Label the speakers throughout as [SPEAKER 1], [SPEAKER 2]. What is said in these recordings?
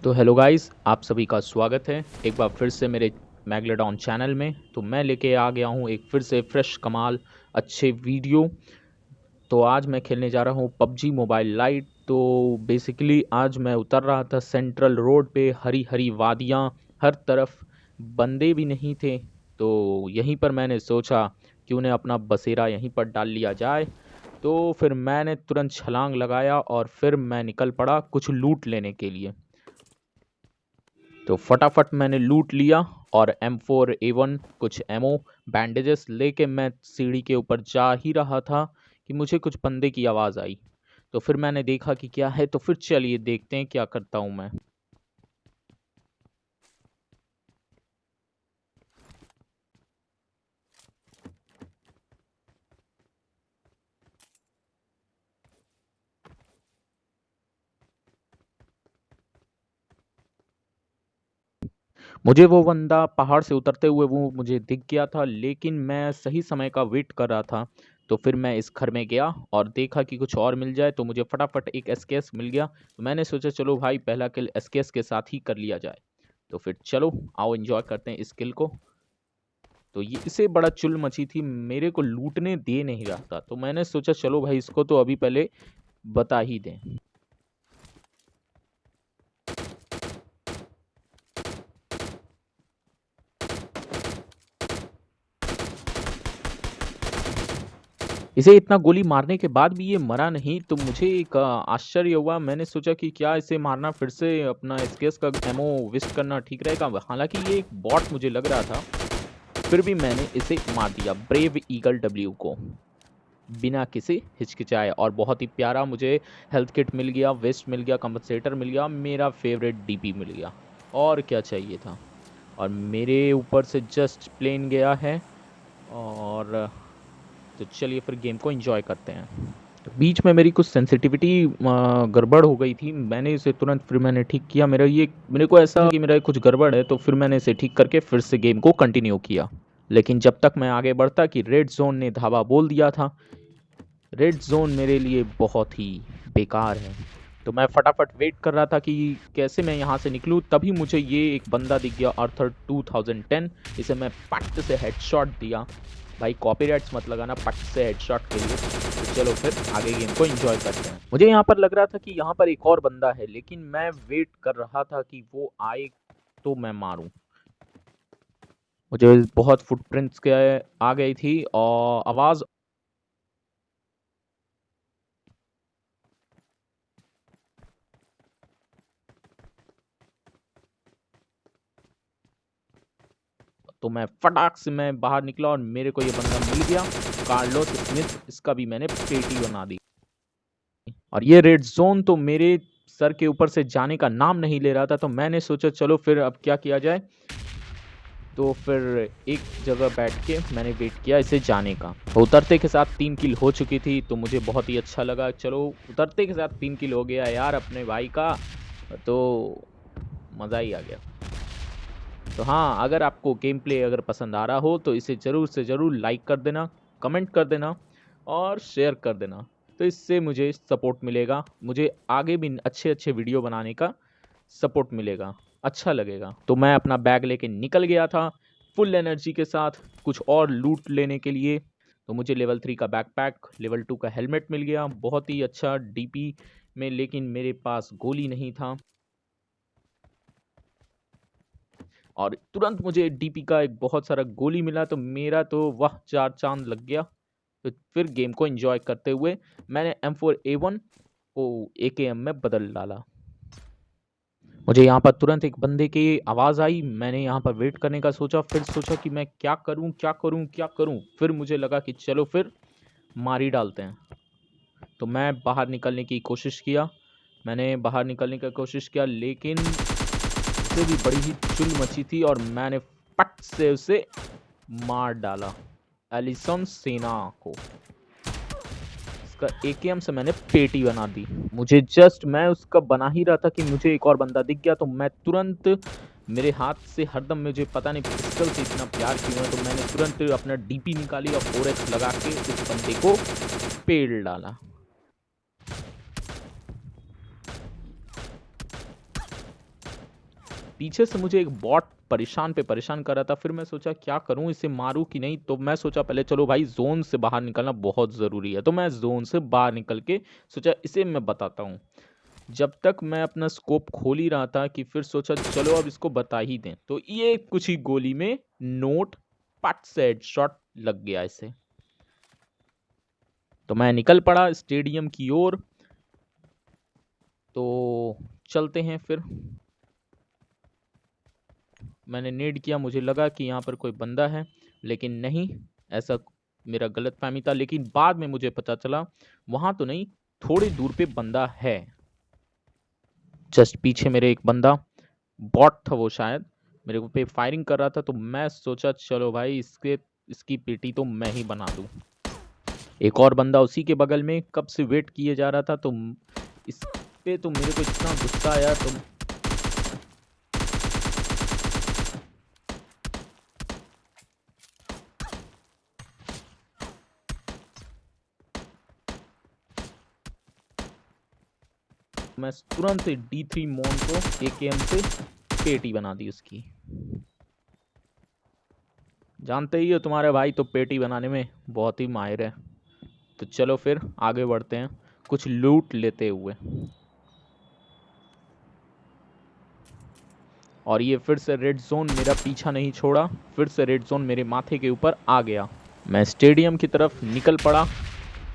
[SPEAKER 1] तो hello guys, आप सभी का स्वागत है एक बार फिर से मेरे मैगलेडॉन चैनल में। तो मैं लेके आ गया हूँ एक फिर से फ्रेश कमाल अच्छे वीडियो। तो आज मैं खेलने जा रहा हूँ पबजी मोबाइल लाइट। तो बेसिकली आज मैं उतर रहा था सेंट्रल रोड पे, हरी हरी वादियाँ, हर तरफ बंदे भी नहीं थे। तो यहीं पर मैंने सोचा क्यों न अपना बसेरा यहीं पर डाल लिया जाए। तो फिर मैंने तुरंत छलांग लगाया और फिर मैं निकल पड़ा कुछ लूट लेने के लिए। तो फटाफट मैंने लूट लिया और M4A1 कुछ एमओ बैंडेजेस लेके मैं सीढ़ी के ऊपर जा ही रहा था कि मुझे कुछ बंदे की आवाज़ आई। तो फिर मैंने देखा कि क्या है, तो फिर चलिए देखते हैं क्या करता हूँ मैं। मुझे वो बंदा पहाड़ से उतरते हुए वो मुझे दिख गया था, लेकिन मैं सही समय का वेट कर रहा था। तो फिर मैं इस घर में गया और देखा कि कुछ और मिल जाए, तो मुझे फटाफट एक एसकेएस मिल गया। तो मैंने सोचा चलो भाई पहला किल एसकेएस के साथ ही कर लिया जाए। तो फिर चलो आओ एंजॉय करते हैं इस किल को। तो ये इसे बड़ा चुल मची थी, मेरे को लूटने दे नहीं रहा था। तो मैंने सोचा चलो भाई इसको तो अभी पहले बता ही दें। इसे इतना गोली मारने के बाद भी ये मरा नहीं, तो मुझे एक आश्चर्य हुआ। मैंने सोचा कि क्या इसे मारना, फिर से अपना एसकेएस का एमओ वेस्ट करना ठीक रहेगा। हालांकि ये एक बॉट मुझे लग रहा था, फिर भी मैंने इसे मार दिया ब्रेव ईगल डब्ल्यू को बिना किसी हिचकिचाए। और बहुत ही प्यारा मुझे हेल्थ किट मिल गया, वेस्ट मिल गया, कंपनसेटर मिल गया, मेरा फेवरेट डीपी मिल गया। और क्या चाहिए था। और मेरे ऊपर से जस्ट प्लेन गया है। और तो चलिए फिर गेम को एंजॉय करते हैं। तो बीच में मेरी कुछ सेंसिटिविटी गड़बड़ हो गई थी, मैंने इसे तुरंत फिर मैंने ठीक किया। मेरे को ऐसा कि मेरा कुछ गड़बड़ है, तो फिर मैंने इसे ठीक करके फिर से गेम को कंटिन्यू किया। लेकिन जब तक मैं आगे बढ़ता कि रेड जोन ने धावा बोल दिया था। रेड जोन मेरे लिए बहुत ही बेकार है। तो मैं फटाफट वेट कर रहा था कि कैसे मैं यहाँ से निकलूँ, तभी मुझे ये एक बंदा दिख गया, आर्थर 2010। इसे मैं पट से हेडशॉट दिया। भाई कॉपीराइट्स मत लगाना पट से हेडशॉट के लिए। तो चलो फिर आगे गेम को एंजॉय करते हैं। मुझे यहाँ पर लग रहा था कि यहाँ पर एक और बंदा है, लेकिन मैं वेट कर रहा था कि वो आए तो मैं मारूं। मुझे बहुत फुटप्रिंट्स के आ गई थी और आवाज़। तो मैं फटाक से मैं बाहर निकला और मेरे को ये बंदा मिल गया, कार्लोस स्मिथ। इसका भी मैंने पेटी बना दी। और ये रेड जोन तो मेरे सर के ऊपर से जाने का नाम नहीं ले रहा था। तो मैंने सोचा चलो फिर अब क्या किया जाए। तो फिर एक जगह बैठ के मैंने वेट किया इसे जाने का। उतरते के साथ 3 किल हो चुकी थी, तो मुझे बहुत ही अच्छा लगा। चलो उतरते के साथ 3 किल हो गया यार अपने भाई का, तो मज़ा ही आ गया। तो हाँ, अगर आपको गेम प्ले अगर पसंद आ रहा हो तो इसे ज़रूर से ज़रूर लाइक कर देना, कमेंट कर देना और शेयर कर देना। तो इससे मुझे सपोर्ट मिलेगा, मुझे आगे भी अच्छे अच्छे वीडियो बनाने का सपोर्ट मिलेगा, अच्छा लगेगा। तो मैं अपना बैग लेके निकल गया था फुल एनर्जी के साथ कुछ और लूट लेने के लिए। तो मुझे लेवल 3 का बैकपैक, लेवल 2 का हेलमेट मिल गया, बहुत ही अच्छा डीपी में, लेकिन मेरे पास गोली नहीं था। और तुरंत मुझे डीपी का एक बहुत सारा गोली मिला, तो मेरा तो वाह चार चांद लग गया। तो फिर गेम को एंजॉय करते हुए मैंने M4A1 को AKM में बदल डाला। मुझे यहाँ पर तुरंत एक बंदे की आवाज़ आई, मैंने यहाँ पर वेट करने का सोचा, फिर सोचा कि मैं क्या करूँ क्या करूँ क्या करूँ। फिर मुझे लगा कि चलो फिर मार ही डालते हैं। तो मैं बाहर निकलने की कोशिश किया, मैंने बाहर निकलने की कोशिश किया, लेकिन उससे भी बड़ी ही चुल मची थी और मैंने पट से उसे मार डाला, एलिसन सेना को। इसका एकेएम से मैंने पेटी बना दी। मुझे जस्ट मैं उसका बना ही रहा था कि मुझे एक और बंदा दिख गया, तो मैं तुरंत, मेरे हाथ से हरदम मुझे पता नहीं पिस्टल से इतना प्यार क्यों है, तो मैंने तुरंत अपना डीपी निकाली और 4x लगा के उस बंदे को पेड़ डाला। पीछे से मुझे एक बॉट परेशान पे परेशान कर रहा था। फिर मैं सोचा क्या करूं, इसे मारूं कि नहीं। तो मैं सोचा पहले चलो भाई जोन से बाहर निकलना बहुत ज़रूरी है। तो मैं जोन से बाहर निकल के सोचा इसे मैं बताता हूँ। जब तक मैं अपना स्कोप खोल ही रहा था कि फिर सोचा चलो अब इसको बता ही दें। तो ये कुछ ही गोली में नोट पट से हेडशॉट लग गया इसे। तो मैं निकल पड़ा स्टेडियम की ओर। तो चलते हैं फिर। मैंने नेड किया, मुझे लगा कि यहाँ पर कोई बंदा है, लेकिन नहीं, ऐसा मेरा गलतफहमी था। लेकिन बाद में मुझे पता चला वहाँ तो नहीं, थोड़ी दूर पे बंदा है। जस्ट पीछे मेरे एक बंदा, बॉट था वो शायद, मेरे को पे फायरिंग कर रहा था। तो मैं सोचा चलो भाई इसकी पीटी तो मैं ही बना दूं। एक और बंदा उसी के बगल में कब से वेट किए जा रहा था। तो इस पे तो मेरे को इतना गुस्सा आया। तो मैं तुरंत से D3 मोन को AKM से पेटी बना दी उसकी। जानते ही हो तुम्हारे भाई तो पेटी बनाने में बहुत ही माहिर है। तो चलो फिर आगे बढ़ते हैं कुछ लूट लेते हुए। और ये फिर से रेड जोन मेरा पीछा नहीं छोड़ा, फिर से रेड जोन मेरे माथे के ऊपर आ गया। मैं स्टेडियम की तरफ निकल पड़ा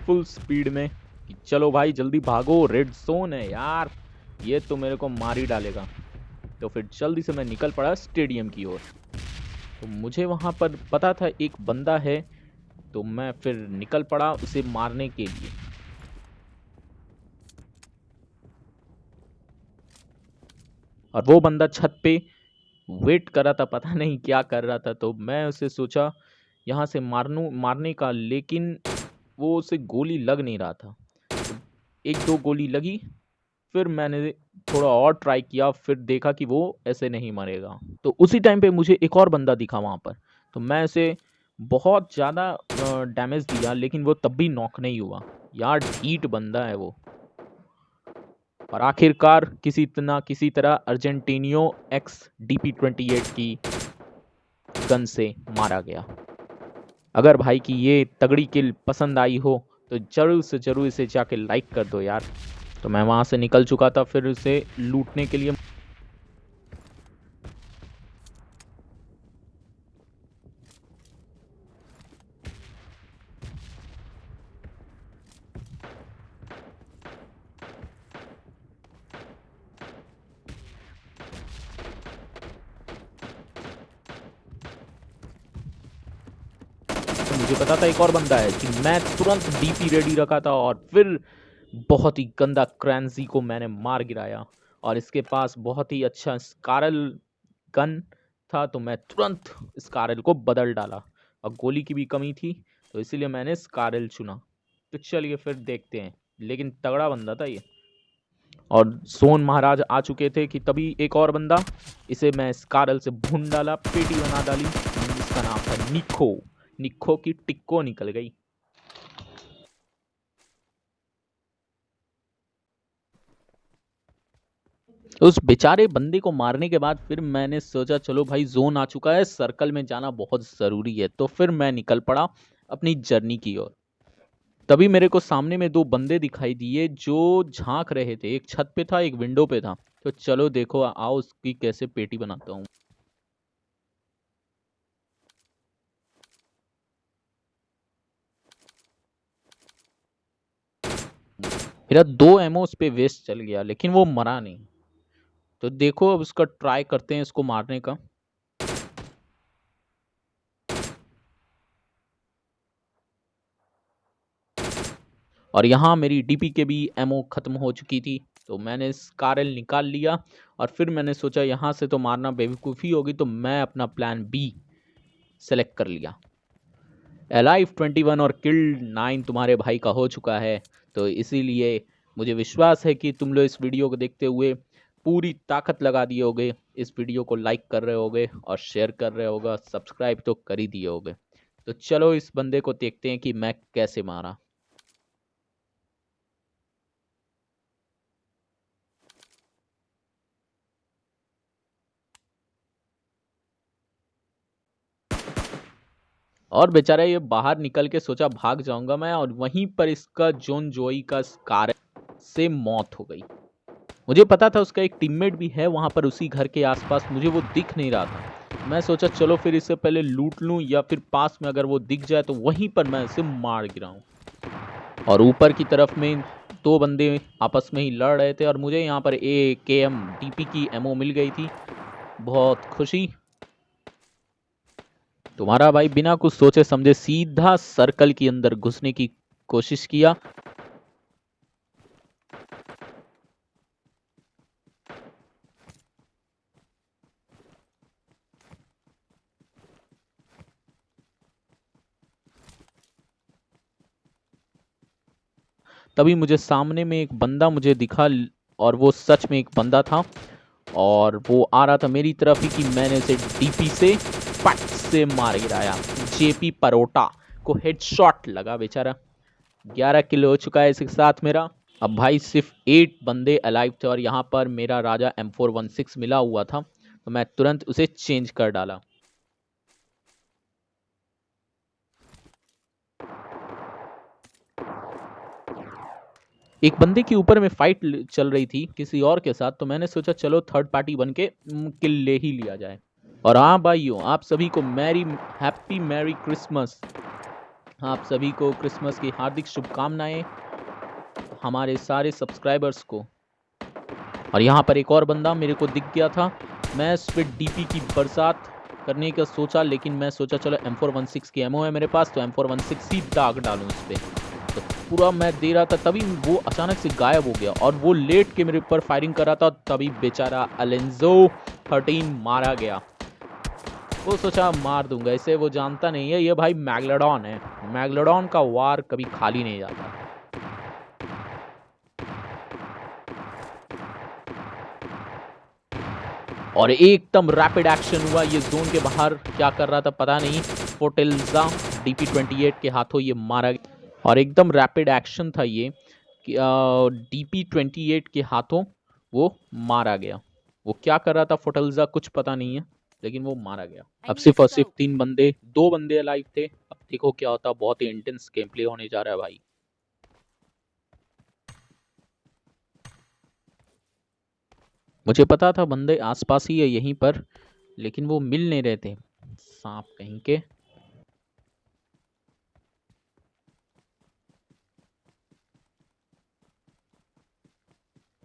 [SPEAKER 1] फुल स्पीड में कि चलो भाई जल्दी भागो, रेड जोन है यार, ये तो मेरे को मार ही डालेगा। तो फिर जल्दी से मैं निकल पड़ा स्टेडियम की ओर। तो मुझे वहां पर पता था एक बंदा है। तो मैं फिर निकल पड़ा उसे मारने के लिए। और वो बंदा छत पे वेट कर रहा था, पता नहीं क्या कर रहा था। तो मैं उसे सोचा यहाँ से मारने का, लेकिन वो उसे गोली लग नहीं रहा था। तो एक दो गोली लगी, फिर मैंने थोड़ा और ट्राई किया, फिर देखा कि वो ऐसे नहीं मरेगा। तो उसी टाइम पे मुझे एक और बंदा दिखा वहाँ पर। तो मैं उसे बहुत ज़्यादा डैमेज दिया, लेकिन वो तब भी नॉक नहीं हुआ। यार ढीठ बंदा है वो। और आखिरकार किसी तरह अर्जेंटीनियो एक्स DP28 की गन से मारा गया। अगर भाई की ये तगड़ी किल पसंद आई हो तो जरूर से जरूर इसे जाके लाइक कर दो यार। तो मैं वहां से निकल चुका था फिर उसे लूटने के लिए। तो मुझे पता था एक और बंदा है कि मैं तुरंत DP रेडी रखा था। और फिर बहुत ही गंदा क्रैंजी को मैंने मार गिराया। और इसके पास बहुत ही अच्छा स्कारल गन था, तो मैं तुरंत स्कारल को बदल डाला। और गोली की भी कमी थी, तो इसीलिए मैंने स्कारल चुना। तो चलिए फिर देखते हैं। लेकिन तगड़ा बंदा था ये। और सोन महाराज आ चुके थे कि तभी एक और बंदा, इसे मैं स्कारल से भून डाला, पेटी बना डाली। इसका नाम था निक्को। निक्को की टिक्को निकल गई। उस बेचारे बंदे को मारने के बाद फिर मैंने सोचा चलो भाई जोन आ चुका है, सर्कल में जाना बहुत ज़रूरी है। तो फिर मैं निकल पड़ा अपनी जर्नी की ओर। तभी मेरे को सामने में दो बंदे दिखाई दिए जो झांक रहे थे। एक छत पे था, एक विंडो पे था। तो चलो देखो आओ उसकी कैसे पेटी बनाता हूँ। मेरा 2 एमओ उस पे वेस्ट चल गया, लेकिन वो मरा नहीं। तो देखो अब उसका ट्राई करते हैं इसको मारने का। और यहाँ मेरी DP के भी एमओ ख़त्म हो चुकी थी। तो मैंने स्कारल निकाल लिया। और फिर मैंने सोचा यहाँ से तो मारना बेवकूफ़ी होगी, तो मैं अपना प्लान B सेलेक्ट कर लिया। Alive 21 और किल्ड 9 तुम्हारे भाई का हो चुका है। तो इसीलिए मुझे विश्वास है कि तुम लोग इस वीडियो को देखते हुए पूरी ताकत लगा दिए होगे, इस वीडियो को लाइक कर रहे होगे और शेयर कर रहे होगा, सब्सक्राइब तो कर ही दिए होगे। तो चलो इस बंदे को देखते हैं कि मैं कैसे मारा। और बेचारा ये बाहर निकल के सोचा भाग जाऊंगा मैं, और वहीं पर इसका जॉन जोई का कार से मौत हो गई। मुझे पता था उसका एक टीममेट भी है वहां पर उसी घर के आसपास, मुझे वो दिख नहीं रहा था। मैं सोचा चलो फिर इससे पहले लूट लूं, या फिर पास में अगर वो दिख जाए तो वहीं पर मैं इसे मार गिराऊं। और ऊपर की तरफ में दो बंदे आपस में ही लड़ रहे थे, और मुझे यहाँ पर AKM DP की एमओ मिल गई थी। बहुत खुशी। तुम्हारा भाई बिना कुछ सोचे समझे सीधा सर्कल के अंदर घुसने की कोशिश किया। तभी मुझे सामने में एक बंदा मुझे दिखा, और वो सच में एक बंदा था, और वो आ रहा था मेरी तरफ ही कि मैंने उसे DP से पट से मार गिराया। JP परोटा को हेडशॉट लगा। बेचारा 11 किलो हो चुका है इसके साथ मेरा। अब भाई सिर्फ 8 बंदे अलाइव थे, और यहाँ पर मेरा राजा M416 मिला हुआ था, तो मैं तुरंत उसे चेंज कर डाला। एक बंदे के ऊपर में फाइट चल रही थी किसी और के साथ, तो मैंने सोचा चलो थर्ड पार्टी बन के किल ले ही लिया जाए। और हाँ भाइयों, आप सभी को हैप्पी मैरी क्रिसमस। आप सभी को क्रिसमस की हार्दिक शुभकामनाएं, हमारे सारे सब्सक्राइबर्स को। और यहाँ पर एक और बंदा मेरे को दिख गया था। मैं स्पीड DP की बरसात करने का सोचा, लेकिन मैं सोचा चलो M416 की एमओ है मेरे पास, तो M416 ही दाग डालूं इस पे। तो पूरा मैं दे रहा था, तभी वो अचानक से गायब हो गया, और वो लेट के मेरे ऊपर फायरिंग कर रहा था। तभी बेचारा अलेंजो 13 मारा गया। वो सोचा मार दूंगा इसे, वो जानता नहीं है ये भाई मैग्लेडॉन है। मैग्लेडॉन का वार कभी खाली नहीं जाता। और एकदम रैपिड एक्शन हुआ। ये जोन के बाहर क्या कर रहा था पता नहीं। फोर्टेल्जा DP28 के हाथों ये मारा गया, और एकदम रैपिड एक्शन था ये कि DP28 के हाथों वो मारा गया। वो क्या कर रहा था फोर्टेल्जा कुछ पता नहीं है, लेकिन वो मारा गया। अब सिर्फ और सिर्फ 3 बंदे, 2 बंदे अलाइव थे। अब देखो क्या होता। बहुत ही इंटेंस गेम प्ले होने जा रहा है भाई। मुझे पता था बंदे आसपास ही है यहीं पर, लेकिन वो मिल नहीं रहे थे, सांप कहीं के।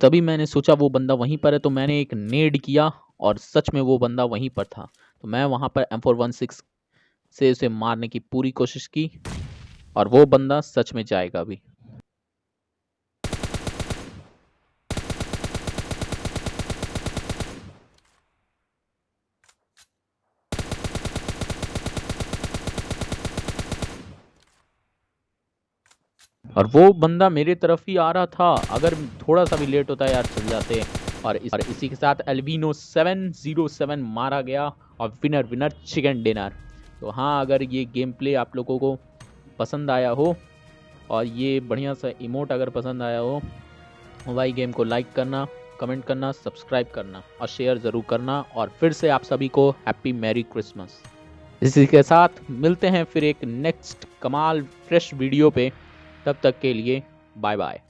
[SPEAKER 1] तभी मैंने सोचा वो बंदा वहीं पर है, तो मैंने एक नेड किया, और सच में वो बंदा वहीं पर था। तो मैं वहां पर M416 से उसे मारने की पूरी कोशिश की, और वो बंदा सच में जाएगा भी। और वो बंदा मेरे तरफ ही आ रहा था। अगर थोड़ा सा भी लेट होता यार चल जाते। और इसी के साथ एल्विनो 707 मारा गया, और विनर विनर चिकन डिनर। तो हाँ, अगर ये गेम प्ले आप लोगों को पसंद आया हो, और ये बढ़िया सा इमोट अगर पसंद आया हो, भाई गेम को लाइक करना, कमेंट करना, सब्सक्राइब करना, और शेयर ज़रूर करना। और फिर से आप सभी को हैप्पी मैरी क्रिसमस। इसी के साथ मिलते हैं फिर एक नेक्स्ट कमाल फ्रेश वीडियो पे। तब तक के लिए बाय बाय।